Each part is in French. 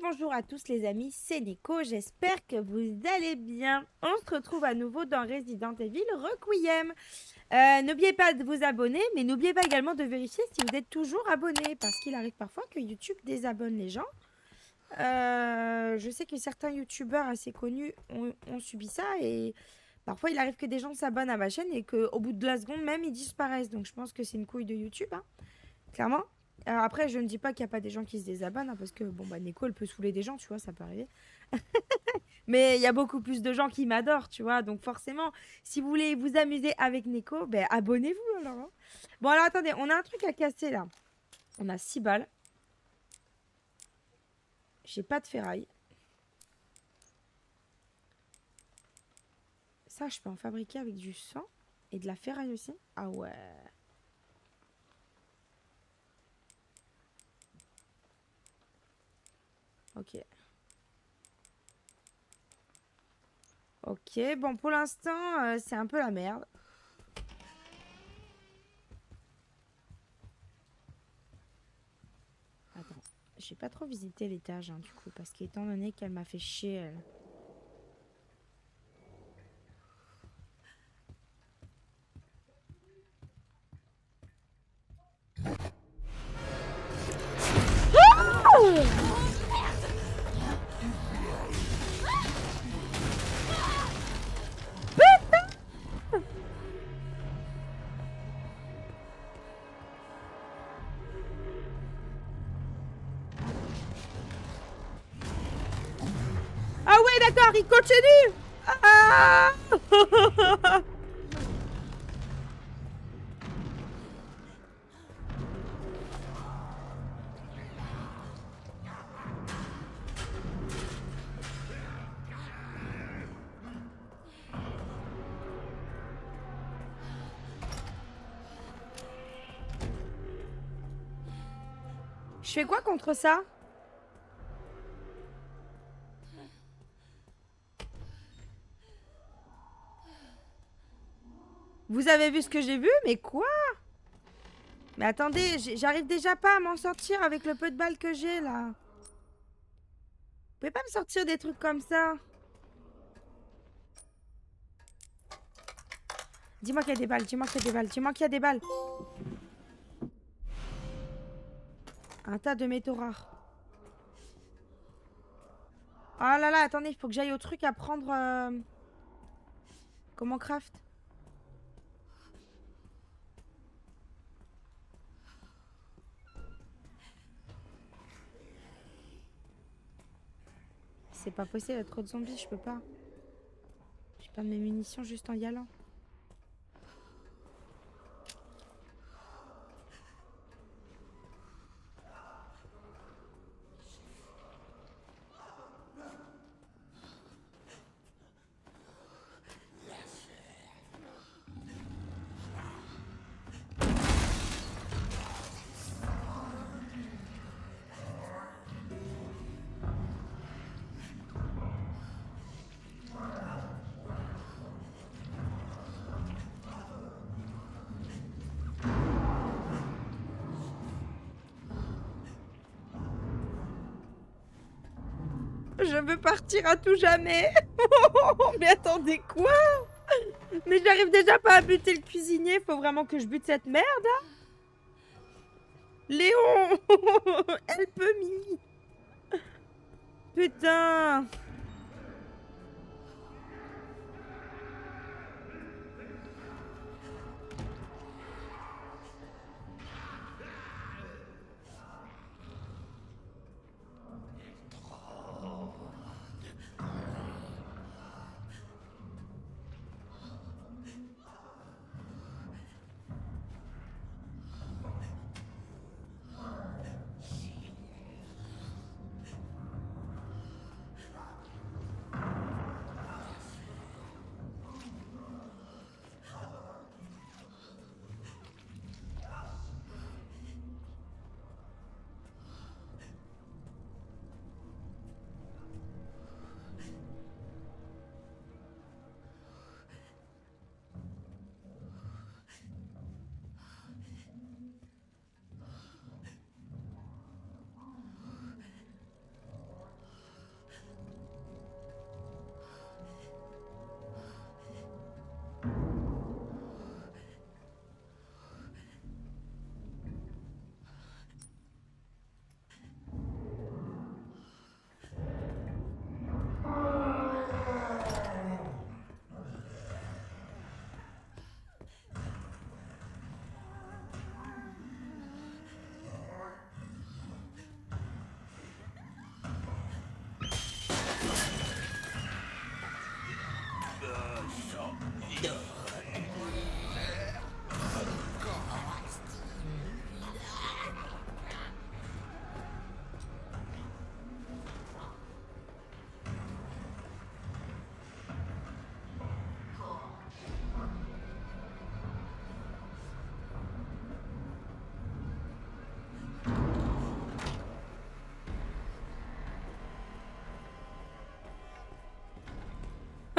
bonjour à tous les amis, c'est Nico, j'espère que vous allez bien. On se retrouve à nouveau dans Resident Evil Requiem. N'oubliez pas de vous abonner, mais n'oubliez pas également de vérifier si vous êtes toujours abonné, parce qu'il arrive parfois que YouTube désabonne les gens. Je sais que certains YouTubeurs assez connus ont subi ça, et parfois il arrive que des gens s'abonnent à ma chaîne et qu'au bout de la seconde même, ils disparaissent. Donc je pense que c'est une couille de YouTube, hein, clairement. Alors après, je ne dis pas qu'il n'y a pas des gens qui se désabonnent, hein, parce que bon, bah, Nico, elle peut saouler des gens, tu vois, ça peut arriver. Mais il y a beaucoup plus de gens qui m'adorent, tu vois. Donc forcément, si vous voulez vous amuser avec Nico, ben, abonnez-vous alors, hein. Bon, alors attendez, on a un truc à casser là. On a 6 balles. J'ai pas de ferraille. Ça, je peux en fabriquer avec du sang et de la ferraille aussi. Ah ouais. Ok. Ok, bon, pour l'instant, c'est un peu la merde. Attends, j'ai pas trop visité l'étage, hein, du coup, parce qu'étant donné qu'elle m'a fait chier, elle. Ah ouais, d'accord, il continue. Ah. Je fais quoi contre ça? Vous avez vu ce que j'ai vu? Mais quoi? Mais attendez, j'arrive déjà pas à m'en sortir avec le peu de balles que j'ai là. Vous pouvez pas me sortir des trucs comme ça? Dis-moi qu'il y a des balles, dis-moi qu'il y a des balles, dis-moi qu'il y a des balles. Un tas de métaux rares. Oh là là, attendez, il faut que j'aille au truc à prendre... Comment craft? C'est pas possible, il y a trop de zombies, je peux pas. J'ai pas mes munitions juste en y allant. Je veux partir à tout jamais. Mais attendez, quoi? Mais j'arrive déjà pas à buter le cuisinier, faut vraiment que je bute cette merde, hein. Léon. Help me. Putain.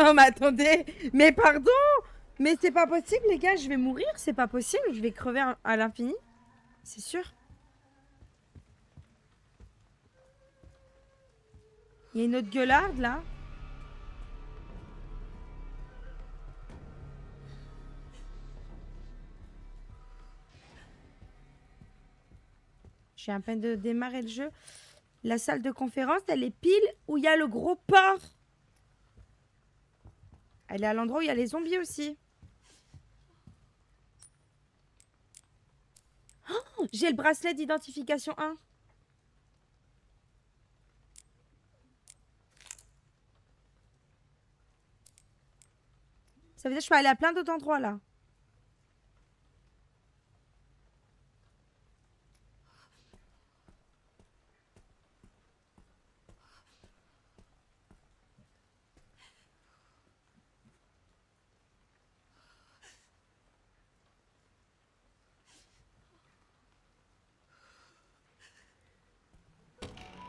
Non, mais attendez. Mais pardon. Mais c'est pas possible, les gars. Je vais mourir. C'est pas possible. Je vais crever à l'infini. C'est sûr. Il y a une autre gueularde, là. J'ai à peine de démarrer le jeu. La salle de conférence, elle est pile où il y a le gros porc. Elle est à l'endroit où il y a les zombies aussi. Oh, j'ai le bracelet d'identification 1. Ça veut dire que je peux aller à plein d'autres endroits là.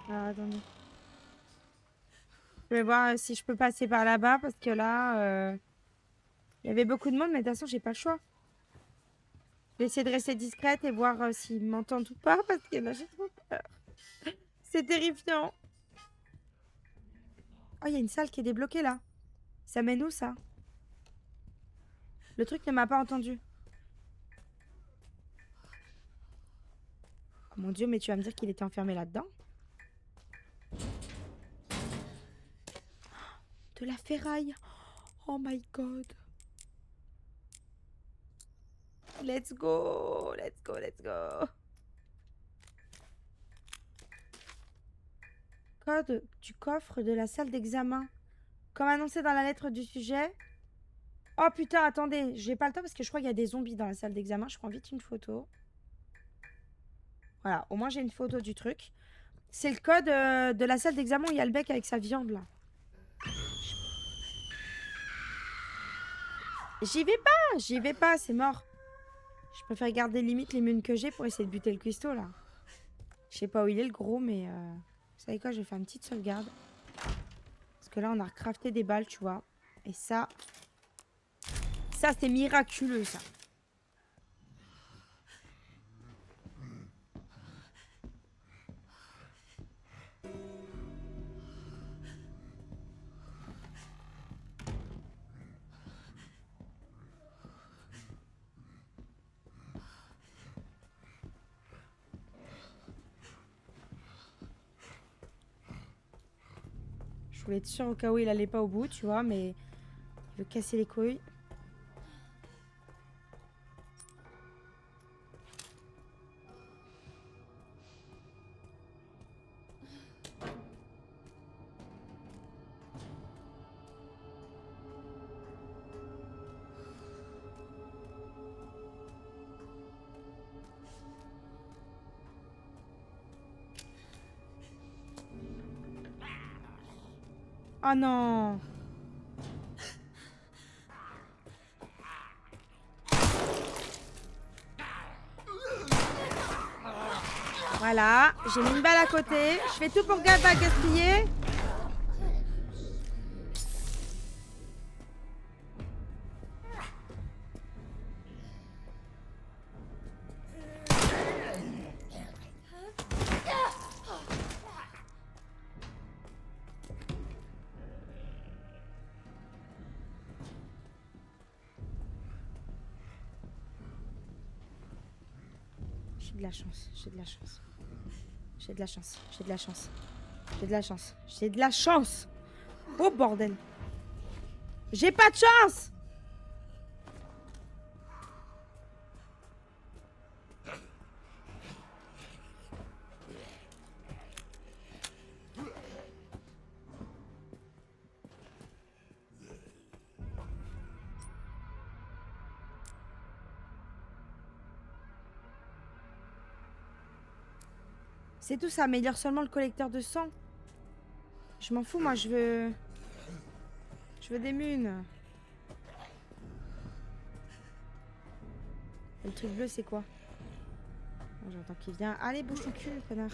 Ah, attendez. Je vais voir si je peux passer par là-bas parce que là, il y avait beaucoup de monde, mais de toute façon, j'ai pas le choix. Je vais essayer de rester discrète et voir s'ils m'entendent ou pas parce que là, j'ai trop peur. C'est terrifiant. Oh, il y a une salle qui est débloquée là. Ça mène où ça? Le truc ne m'a pas entendu. Oh mon Dieu, mais tu vas me dire qu'il était enfermé là-dedans? De la ferraille. Oh my god. Let's go. Let's go, let's go. Code du coffre de la salle d'examen. Comme annoncé dans la lettre du sujet. Oh putain, attendez. J'ai pas le temps parce que je crois qu'il y a des zombies dans la salle d'examen. Je prends vite une photo. Voilà, au moins j'ai une photo du truc. C'est le code de la salle d'examen où il y a le bec avec sa viande là. J'y vais pas, c'est mort. Je préfère garder limite les munes que j'ai pour essayer de buter le cuistot là. Je sais pas où il est le gros, mais vous savez quoi, je vais faire une petite sauvegarde. Parce que là on a recrafté des balles, tu vois. Et ça c'est miraculeux ça. Je voulais être sûre au cas où il allait pas au bout, tu vois, mais il veut casser les couilles. Oh non! Voilà, j'ai mis une balle à côté. Je fais tout pour pas gaspiller. J'ai de la chance, j'ai de la chance. J'ai de la chance, j'ai de la chance. J'ai de la chance, j'ai de la chance. Oh bordel. J'ai pas de chance. C'est tout, ça améliore seulement le collecteur de sang. Je m'en fous, moi je veux... Je veux des munes. Et le truc bleu c'est quoi? Oh, j'entends qu'il vient. Allez, bouge ton cul, connard.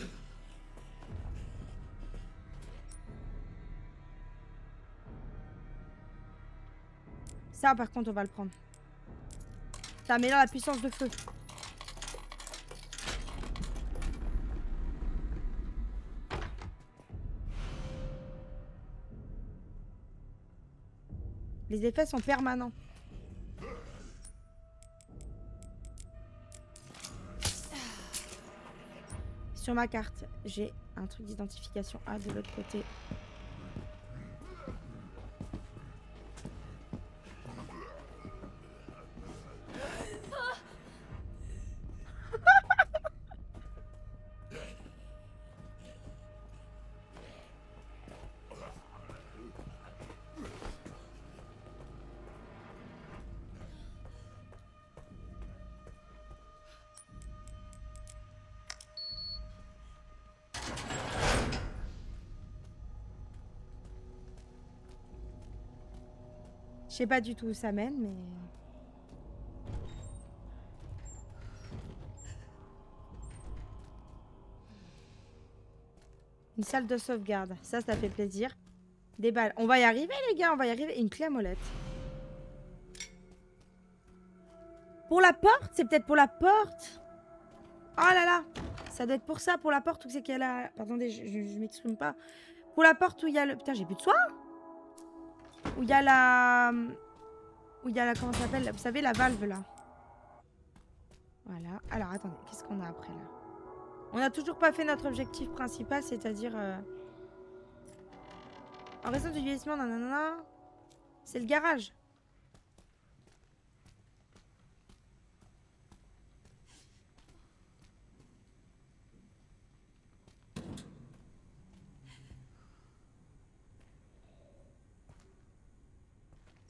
Ça, par contre, on va le prendre. Ça améliore la puissance de feu. Les effets sont permanents. Sur ma carte, j'ai un truc d'identification A de l'autre côté. Je sais pas du tout où ça mène, mais... Une salle de sauvegarde. Ça fait plaisir. Des balles. On va y arriver, les gars, on va y arriver. Une clé à molette. Pour la porte? C'est peut-être pour la porte. Oh là là. Ça doit être pour ça, pour la porte, ou c'est qu'elle a... Attendez, je m'exprime pas. Pour la porte où il y a le... Putain, j'ai plus de soin. Où il y a la... Où il y a la... Comment ça s'appelle? Vous savez, la valve, là. Voilà. Alors, attendez. Qu'est-ce qu'on a après, là? On n'a toujours pas fait notre objectif principal, c'est-à-dire... En raison du vieillissement, nanana... C'est le garage.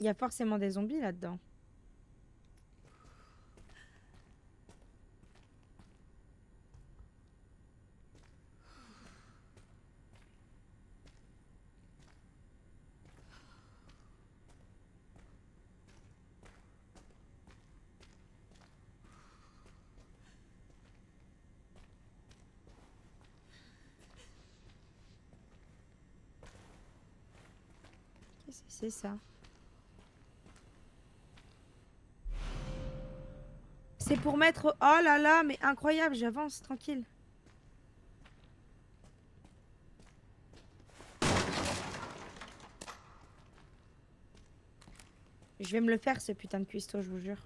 Il y a forcément des zombies là-dedans. Qu'est-ce que c'est ça? C'est pour mettre... Oh là là, mais incroyable, j'avance, tranquille. Je vais me le faire, ce putain de cuistot, je vous jure.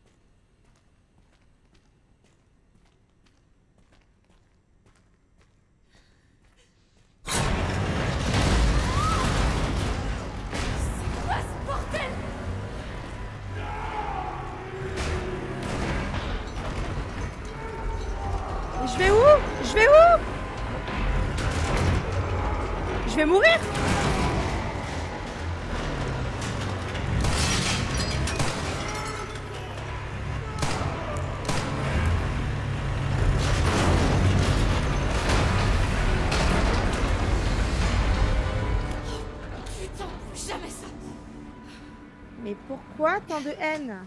Je vais où? Je vais où? Je vais mourir? Putain, jamais ça. Mais pourquoi tant de haine?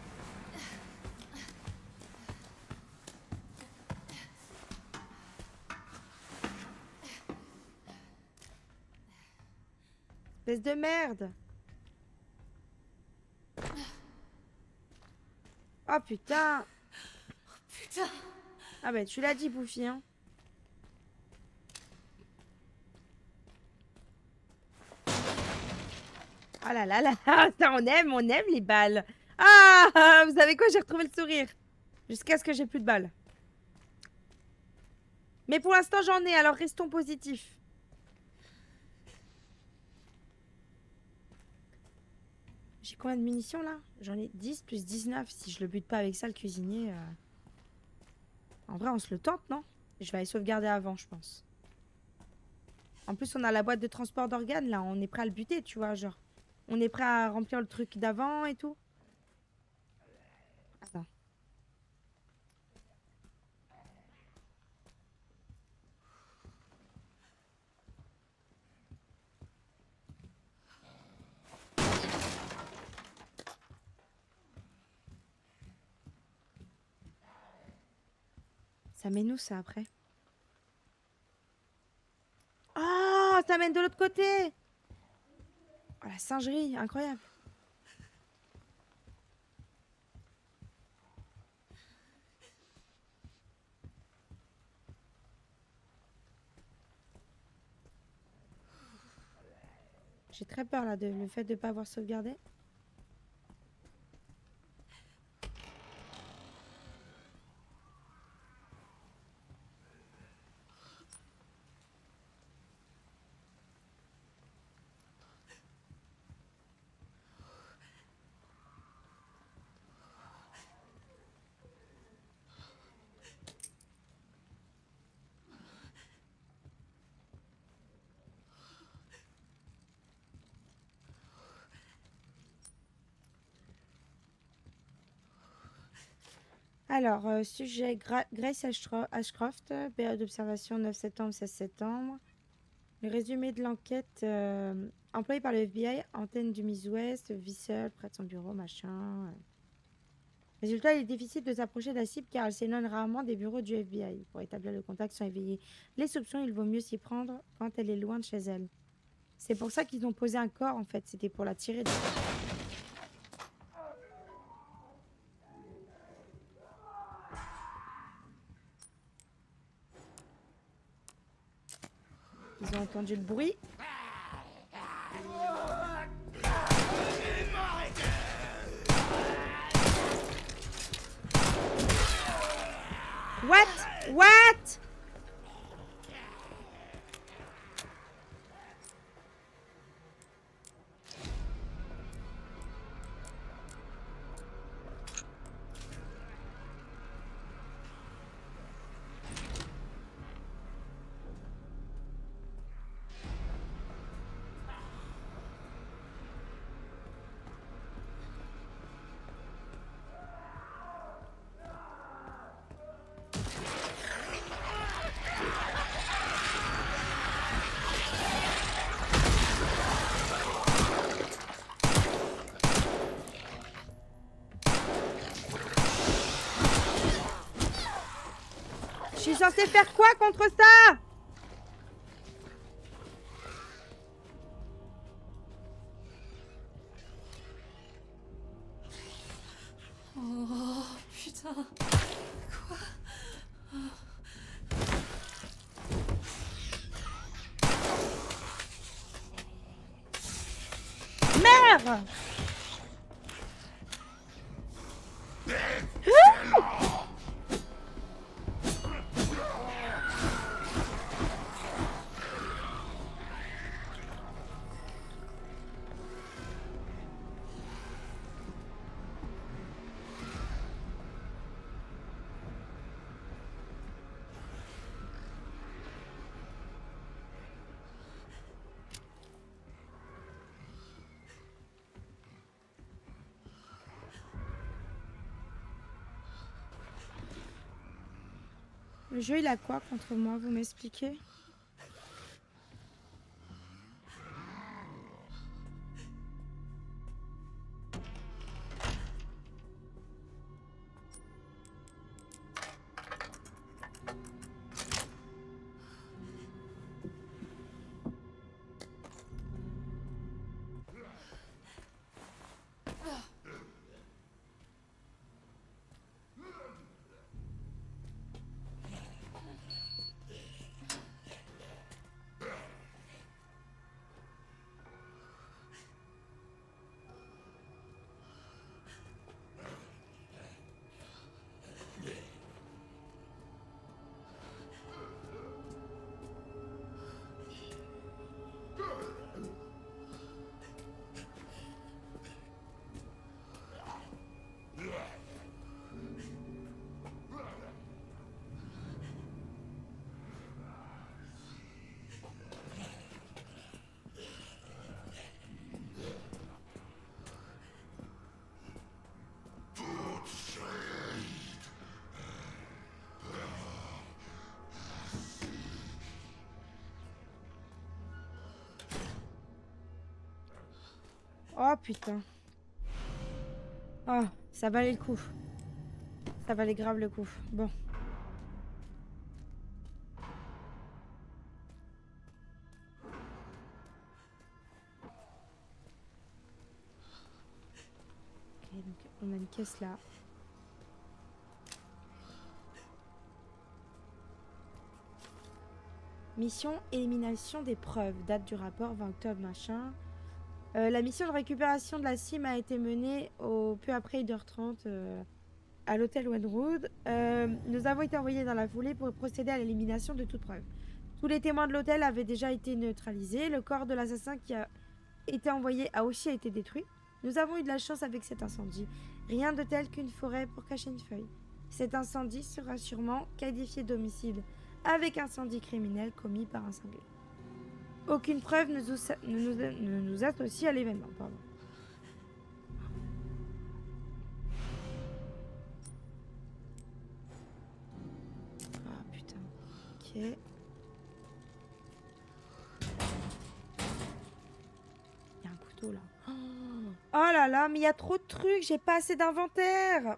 Espèce de merde. Oh putain. Putain. Ah bah tu l'as dit, Bouffi, hein. Oh là là là là, ça on aime les balles. Ah, vous savez quoi, j'ai retrouvé le sourire. Jusqu'à ce que j'ai plus de balles. Mais pour l'instant j'en ai, alors restons positifs. J'ai combien de munitions là? J'en ai 10 plus 19. Si je le bute pas avec ça, le cuisinier... En vrai, on se le tente, non? Je vais aller sauvegarder avant, je pense. En plus, on a la boîte de transport d'organes, là. On est prêt à le buter, tu vois, genre. On est prêt à remplir le truc d'avant et tout. Attends. Ça mène où, ça, après? Oh, ça mène de l'autre côté! Oh, la singerie, incroyable. J'ai très peur là de le fait de pas avoir sauvegardé. Alors, sujet Grace Ashcroft, période d'observation 9 septembre, 16 septembre. Le résumé de l'enquête, employé par le FBI, antenne du Miss-Ouest, vit seule près de son bureau, machin. Résultat, il est difficile de s'approcher de la cible car elle s'éloigne rarement des bureaux du FBI. Pour établir le contact sans éveiller les soupçons, il vaut mieux s'y prendre quand elle est loin de chez elle. C'est pour ça qu'ils ont posé un corps, en fait. C'était pour la tirer. Ils ont entendu le bruit. What? What? Je suis censée faire quoi contre ça? Oh putain. Quoi? Merde! Le jeu, il a quoi contre moi? Vous m'expliquez? Oh putain. Oh, ça valait le coup. Ça valait grave le coup. Bon. Ok, donc on a une caisse là. Mission élimination des preuves. Date du rapport 20 octobre machin. La mission de récupération de la cime a été menée peu après 1h30 à l'hôtel Wenwood. Nous avons été envoyés dans la foulée pour procéder à l'élimination de toute preuve. Tous les témoins de l'hôtel avaient déjà été neutralisés. Le corps de l'assassin qui a été envoyé a aussi été détruit. Nous avons eu de la chance avec cet incendie. Rien de tel qu'une forêt pour cacher une feuille. Cet incendie sera sûrement qualifié d'homicide avec incendie criminel commis par un cinglé. Aucune preuve ne nous associe à l'événement. Pardon. Ah putain. Ok. Il y a un couteau là. Oh là là, mais il y a trop de trucs. J'ai pas assez d'inventaire.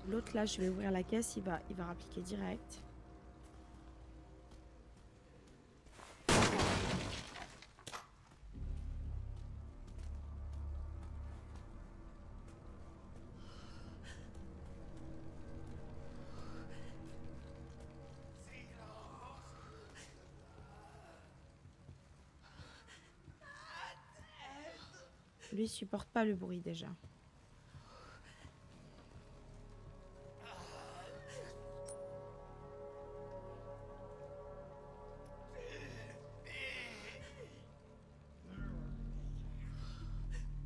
L'autre là, je vais ouvrir la caisse, il va rappliquer direct. Lui, il supporte pas le bruit déjà.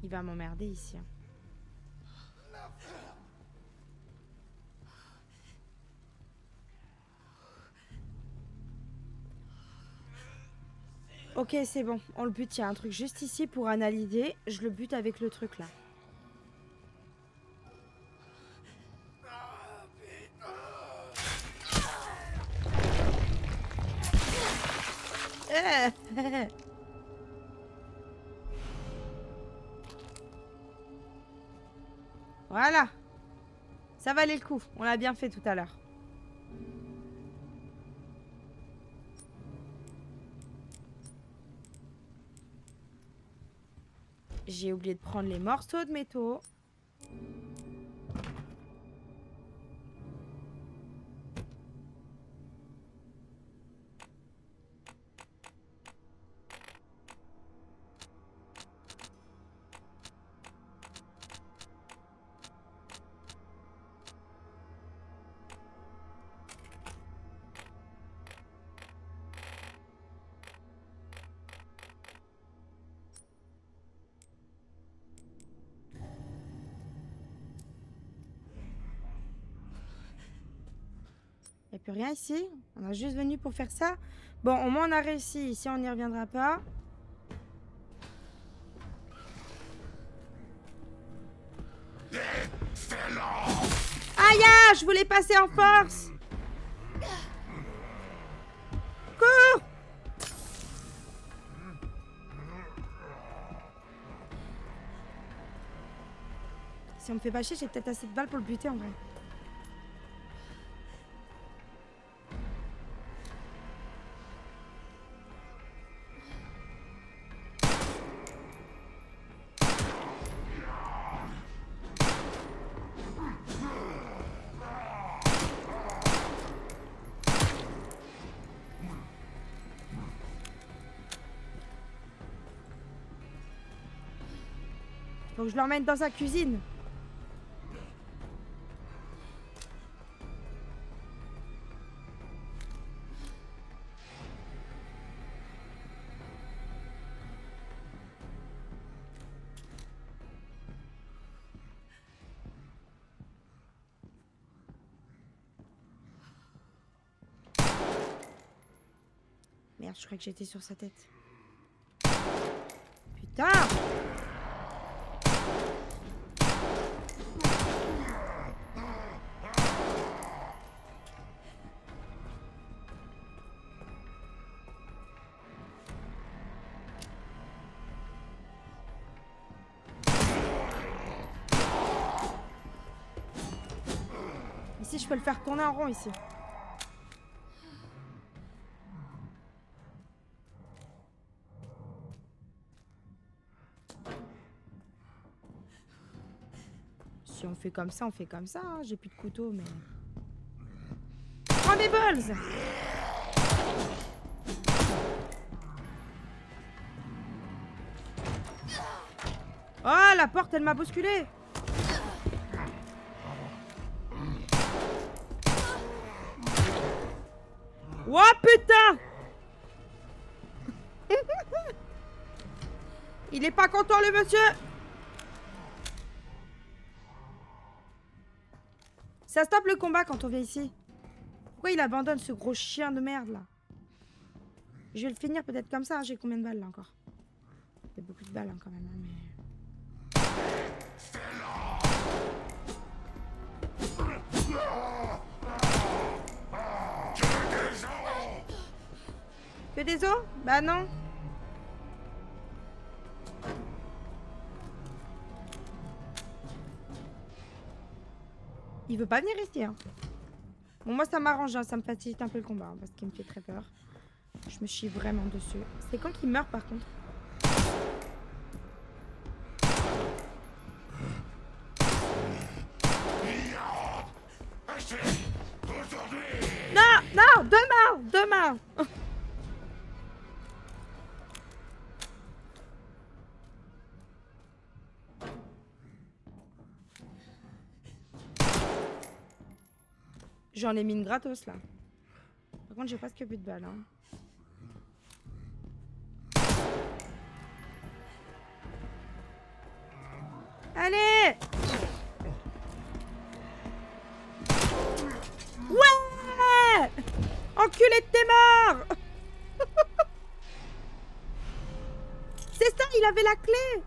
Il va m'emmerder ici. Ok, c'est bon. On le bute. Il y a un truc juste ici pour analyser. Je le bute avec le truc là. Voilà. Ça valait le coup. On l'a bien fait tout à l'heure. J'ai oublié de prendre les morceaux de métaux. Il n'y a plus rien ici. On a juste venu pour faire ça. Bon, au moins on a réussi. Ici, on n'y reviendra pas. Aïe, je voulais passer en force. Cours. Si on me fait pas chier, j'ai peut-être assez de balles pour le buter en vrai. Faut que je l'emmène dans sa cuisine. Merde, je croyais que j'étais sur sa tête. Putain! Ici, je peux le faire tourner en rond ici. Si on fait comme ça, on fait comme ça. Hein. J'ai plus de couteau, mais... Prends mes balls! Oh, la porte, elle m'a bousculé! Oh, putain! Il est pas content, le monsieur! Ça stoppe le combat quand on vient ici. Pourquoi il abandonne ce gros chien de merde, là? Je vais le finir peut-être comme ça. Hein. J'ai combien de balles, là, encore? Il y a beaucoup de balles, hein, quand même. Hein, mais... Que des os? Bah non. Il veut pas venir ici. Hein. Bon, moi, ça m'arrange. Hein. Ça me facilite un peu le combat. Hein, parce qu'il me fait très peur. Je me chie vraiment dessus. C'est quand qu'il meurt, par contre? Non, non, demain, demain. J'en ai mis une gratos, là. Par contre, j'ai presque plus de balles. Hein. Allez! Ouais! Enculé de tes morts! C'est ça, il avait la clé!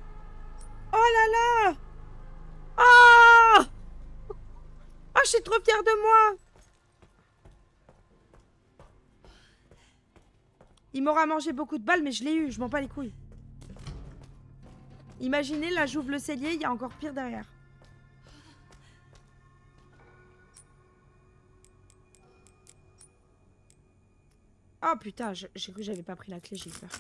Oh là là! Oh! Oh, je suis trop fière de moi! Il m'aura mangé beaucoup de balles, mais je l'ai eu, je m'en bats les couilles. Imaginez, là j'ouvre le cellier, il y a encore pire derrière. Oh putain, j'ai cru que j'avais pas pris la clé, j'ai eu peur.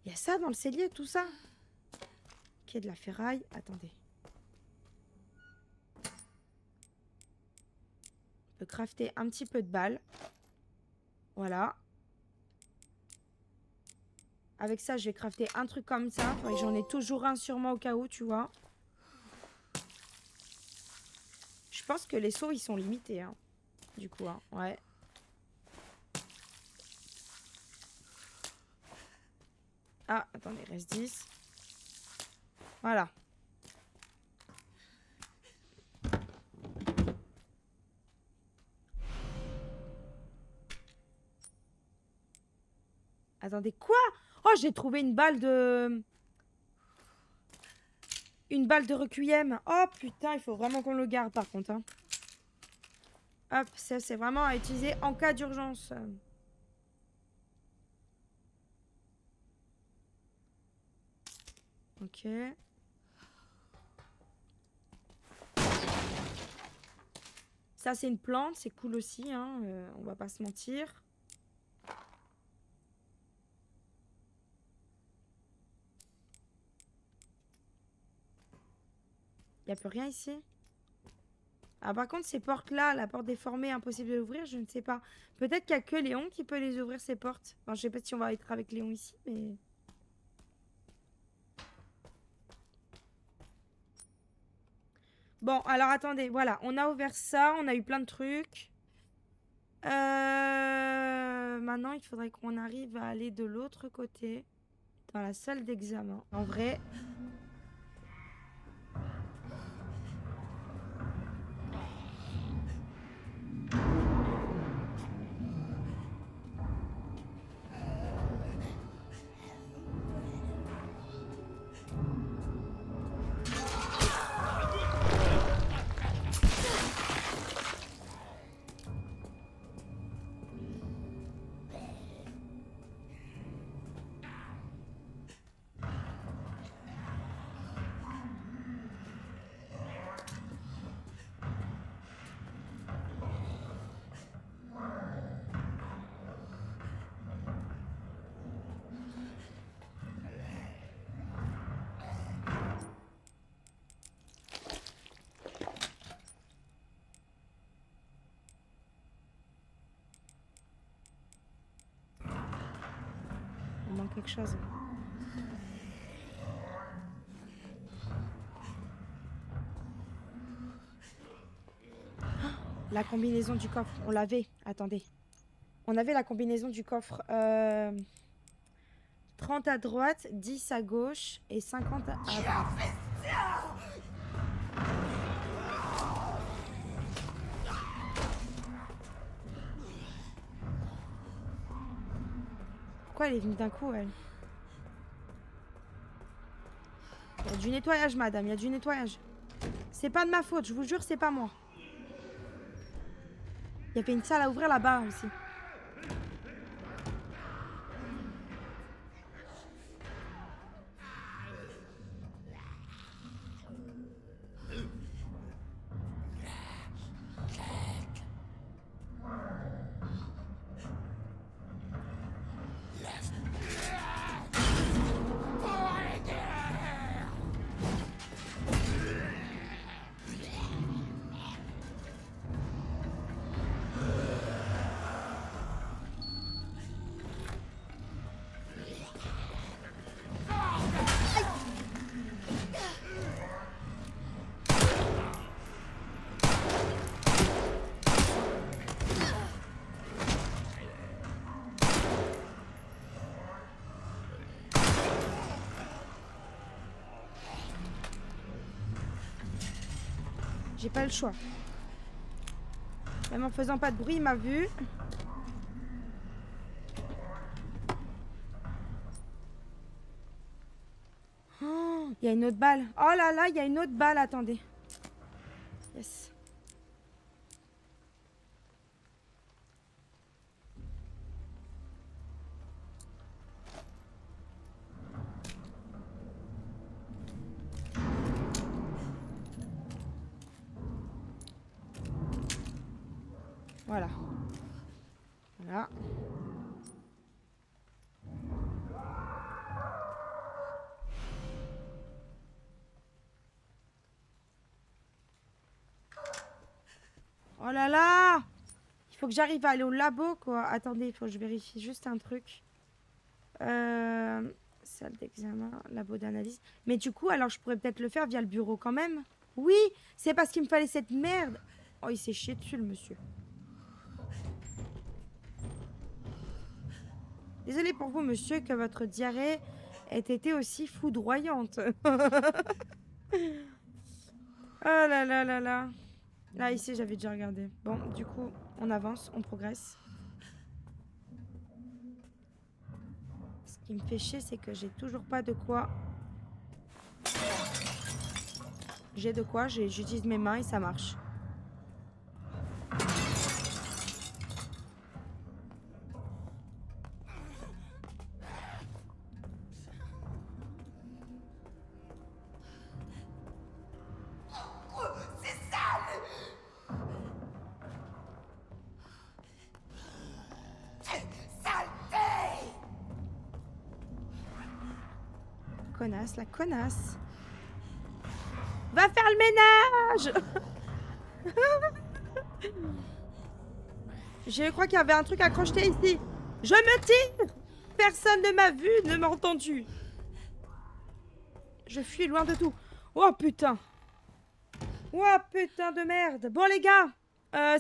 Il y a ça dans le cellier, tout ça. Ok, de la ferraille. Attendez. On peut crafter un petit peu de balles. Voilà. Avec ça, je vais crafter un truc comme ça. J'en ai toujours un sur moi au cas où, tu vois. Je pense que les sauts, ils sont limités. Hein. Du coup, hein. Ouais. Ah, attendez, il reste 10. Voilà. Attendez, quoi? Oh, j'ai trouvé une balle de... Une balle de requiem. Oh, putain, il faut vraiment qu'on le garde, par contre. Hein. Hop, ça, c'est vraiment à utiliser en cas d'urgence. Ok. Ça, c'est une plante. C'est cool aussi, hein. On va pas se mentir. Il n'y a plus rien ici. Ah, par contre, ces portes-là, la porte déformée, impossible de l'ouvrir, je ne sais pas. Peut-être qu'il n'y a que Léon qui peut les ouvrir, ces portes. Enfin, je sais pas si on va être avec Léon ici, mais... Bon, alors attendez, voilà. On a ouvert ça, on a eu plein de trucs. Maintenant, il faudrait qu'on arrive à aller de l'autre côté. Dans la salle d'examen. En vrai... quelque chose. La combinaison du coffre, on l'avait. Attendez. On avait la combinaison du coffre. 30 à droite, 10 à gauche et 50 à droite. Pourquoi elle est venue d'un coup, elle? Il y a du nettoyage, madame, il y a du nettoyage. C'est pas de ma faute, je vous jure, c'est pas moi. Il y avait une salle à ouvrir là-bas aussi. J'ai pas le choix. Même en faisant pas de bruit, il m'a vu. Oh, il y a une autre balle. Oh là là, il y a une autre balle, attendez. Yes. Voilà. Voilà. Oh là là! Il faut que j'arrive à aller au labo, quoi. Attendez, il faut que je vérifie juste un truc. Salle d'examen, labo d'analyse. Mais du coup, alors je pourrais peut-être le faire via le bureau quand même. Oui, c'est parce qu'il me fallait cette merde. Oh, il s'est chié dessus, le monsieur. Désolée pour vous, monsieur, que votre diarrhée ait été aussi foudroyante. Oh là là là là. Là, ici, j'avais déjà regardé. Bon, du coup, on avance, on progresse. Ce qui me fait chier, c'est que j'ai toujours pas de quoi. J'ai de quoi, j'utilise mes mains et ça marche. Connasse, la connasse. Va faire le ménage. Je crois qu'il y avait un truc à crocheter ici. Je me tire. Personne ne m'a vu, ne m'a entendu. Je fuis loin de tout. Oh putain. Oh putain de merde. Bon les gars,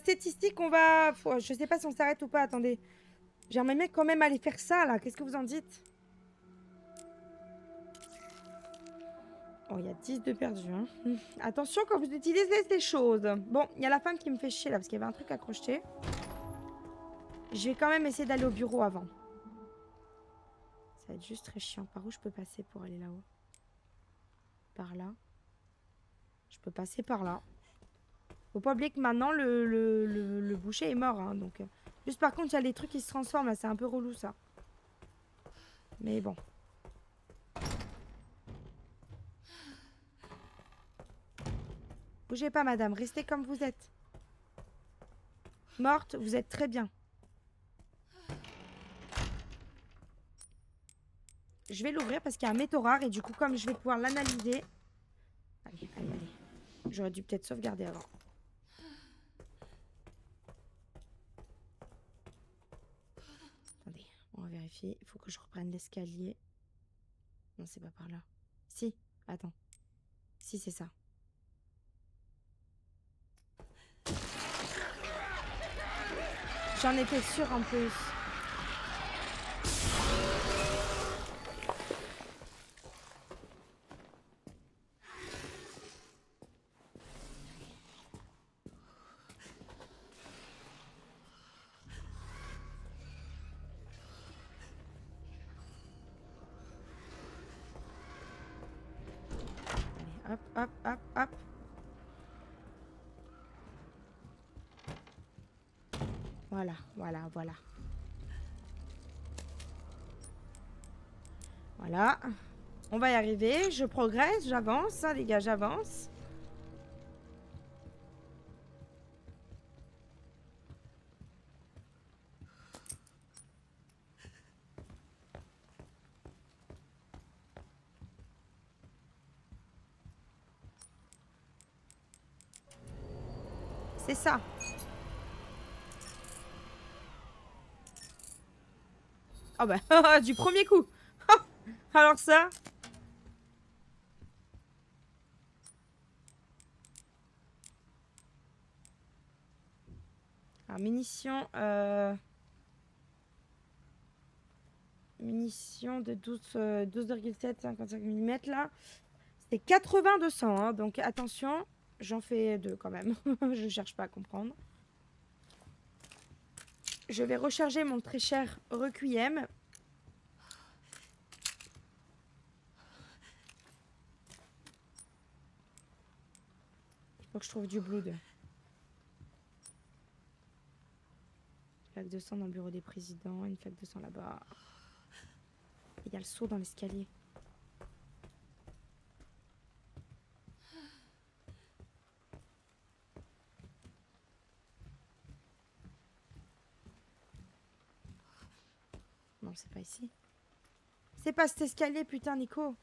c'est ici qu'on va... Je sais pas si on s'arrête ou pas, attendez. J'aimerais bien quand même aller faire ça là, qu'est-ce que vous en dites? Oh, il y a 10 de perdu. Hein. Attention quand vous utilisez ces choses. Bon, il y a la femme qui me fait chier là parce qu'il y avait un truc à crocheter. Je vais quand même essayer d'aller au bureau avant. Ça va être juste très chiant. Par où je peux passer pour aller là-haut? Par là. Je peux passer par là. Faut pas oublier que maintenant le boucher est mort. Hein, donc, juste par contre, il y a les trucs qui se transforment là. C'est un peu relou ça. Mais bon. Bougez pas, madame. Restez comme vous êtes. Morte, vous êtes très bien. Je vais l'ouvrir parce qu'il y a un métaux rare et du coup, comme je vais pouvoir l'analyser... Allez, allez, allez. J'aurais dû peut-être sauvegarder avant. Attendez, on va vérifier. Il faut que je reprenne l'escalier. Non, c'est pas par là. Si, attends. Si, c'est ça. J'en étais sûre en plus. Allez, hop, hop, hop, hop. Voilà, voilà, voilà. Voilà. On va y arriver. Je progresse, j'avance, hein, les gars, j'avance. C'est ça. Oh bah, du premier coup. Alors ça. Alors, munitions. Munitions de 12,7, 55 mm là. C'est 80-200, hein, donc attention. J'en fais 2 quand même. Je cherche pas à comprendre. Je vais recharger mon très cher Requiem. Faut que je trouve du blood. Flaque de sang dans le bureau des présidents. Une flaque de sang là-bas. Il y a le seau dans l'escalier. Non, c'est pas ici. C'est pas cet escalier, putain, Nico.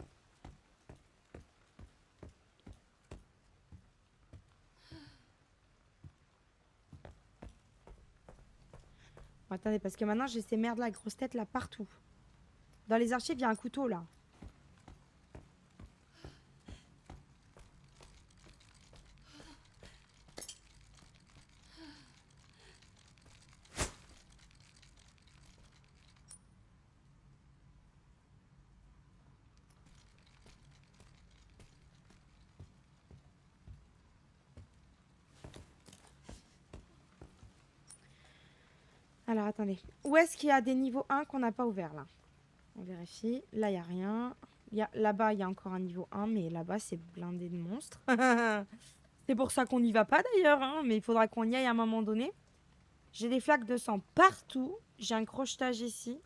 Bon, attendez, parce que maintenant j'ai ces merdes là, grosses têtes là, partout. Dans les archives, il y a un couteau là. Alors, attendez. Où est-ce qu'il y a des niveaux 1 qu'on n'a pas ouverts là? On vérifie. Là, il n'y a rien. Là-bas, il y a encore un niveau 1, mais là-bas, c'est blindé de monstres. C'est pour ça qu'on n'y va pas d'ailleurs, hein, mais il faudra qu'on y aille à un moment donné. J'ai des flaques de sang partout. J'ai un crochetage ici.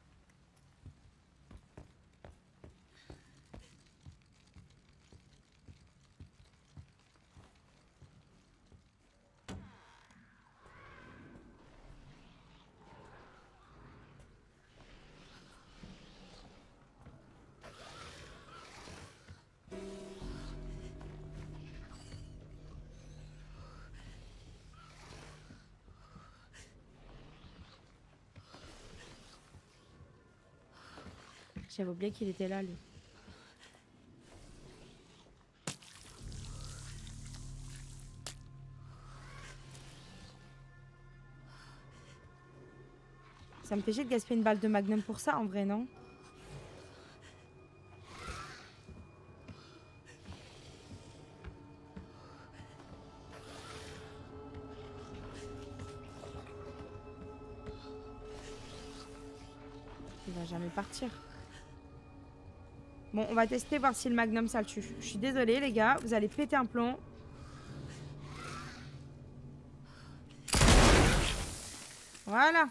J'avais oublié qu'il était là, lui. Ça me fait chier de gaspiller une balle de magnum pour ça, en vrai, non? Il va jamais partir. Bon, on va tester, voir si le magnum, ça le tue. Je suis désolée, les gars. Vous allez péter un plomb. Voilà.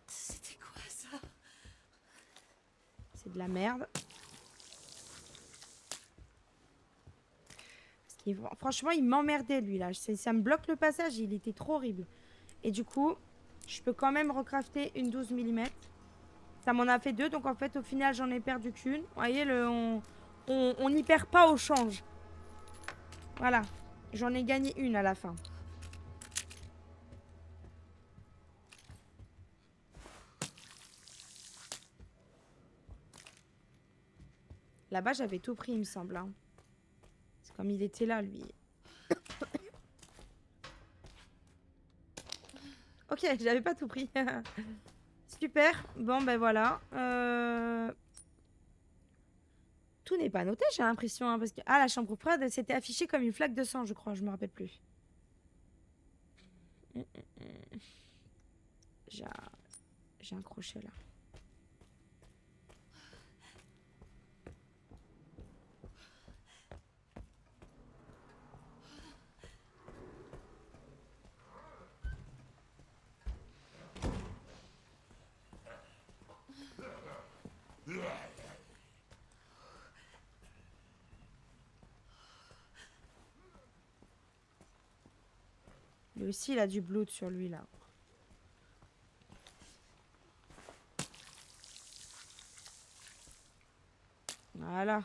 C'était quoi ça? C'est de la merde. Franchement, il m'emmerdait, lui, là. Ça me bloque le passage. Il était trop horrible. Et du coup, je peux quand même recrafter une 12 mm. Ça m'en a fait 2. Donc, en fait, au final, j'en ai perdu qu'une. Vous voyez, on n'y perd pas au change. Voilà. J'en ai gagné une à la fin. Là-bas, j'avais tout pris, il me semble. Hein. C'est comme il était là, lui. Ok, j'avais pas tout pris. Super. Bon, ben voilà. Tout n'est pas noté, j'ai l'impression. Hein, parce que... Ah, la chambre froide, c'était affiché comme une flaque de sang, je crois. Je me rappelle plus. J'ai un crochet, là. Lui aussi, il a du blood sur lui, là. Voilà.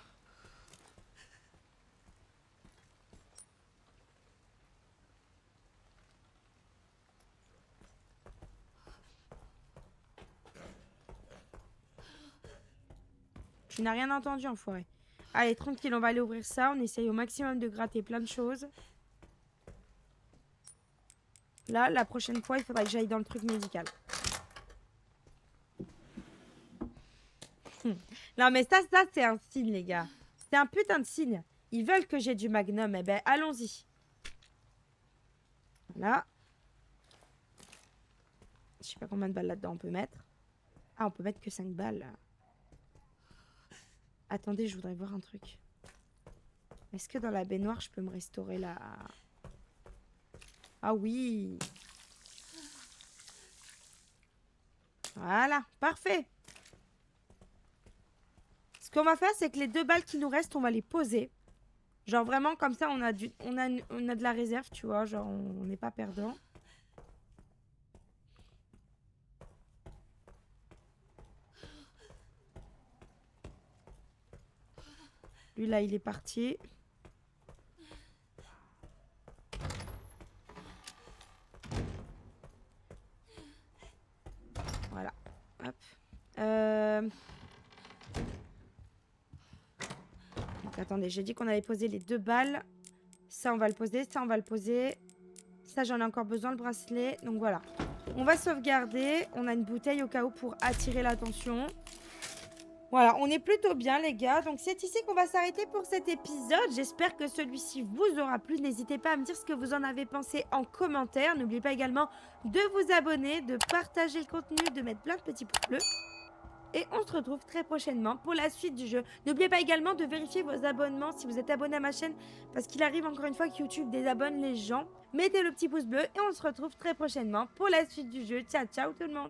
Tu n'as rien entendu, enfoiré. Allez, tranquille, on va aller ouvrir ça. On essaye au maximum de gratter plein de choses. Là, la prochaine fois, il faudra que j'aille dans le truc médical. Non, mais ça c'est un signe, les gars. C'est un putain de signe. Ils veulent que j'ai du magnum. Eh ben, allons-y. Voilà. Je sais pas combien de balles là-dedans on peut mettre. Ah, on peut mettre que 5 balles. Attendez, je voudrais voir un truc. Est-ce que dans la baignoire, je peux me restaurer la... Ah oui. Voilà, parfait. Ce qu'on va faire, c'est que les 2 balles qui nous restent, on va les poser. Genre vraiment, comme ça, on a de la réserve, tu vois. Genre, on n'est pas perdant. Lui, là, il est parti. Voilà. Hop. Donc, attendez, j'ai dit qu'on allait poser les 2 balles. Ça, on va le poser. Ça, on va le poser. Ça, j'en ai encore besoin, le bracelet. Donc, voilà. On va sauvegarder. On a une bouteille au cas où pour attirer l'attention. Voilà, on est plutôt bien, les gars. Donc, c'est ici qu'on va s'arrêter pour cet épisode. J'espère que celui-ci vous aura plu. N'hésitez pas à me dire ce que vous en avez pensé en commentaire. N'oubliez pas également de vous abonner, de partager le contenu, de mettre plein de petits pouces bleus. Et on se retrouve très prochainement pour la suite du jeu. N'oubliez pas également de vérifier vos abonnements si vous êtes abonné à ma chaîne. Parce qu'il arrive encore une fois que YouTube désabonne les gens. Mettez le petit pouce bleu et on se retrouve très prochainement pour la suite du jeu. Ciao, ciao tout le monde!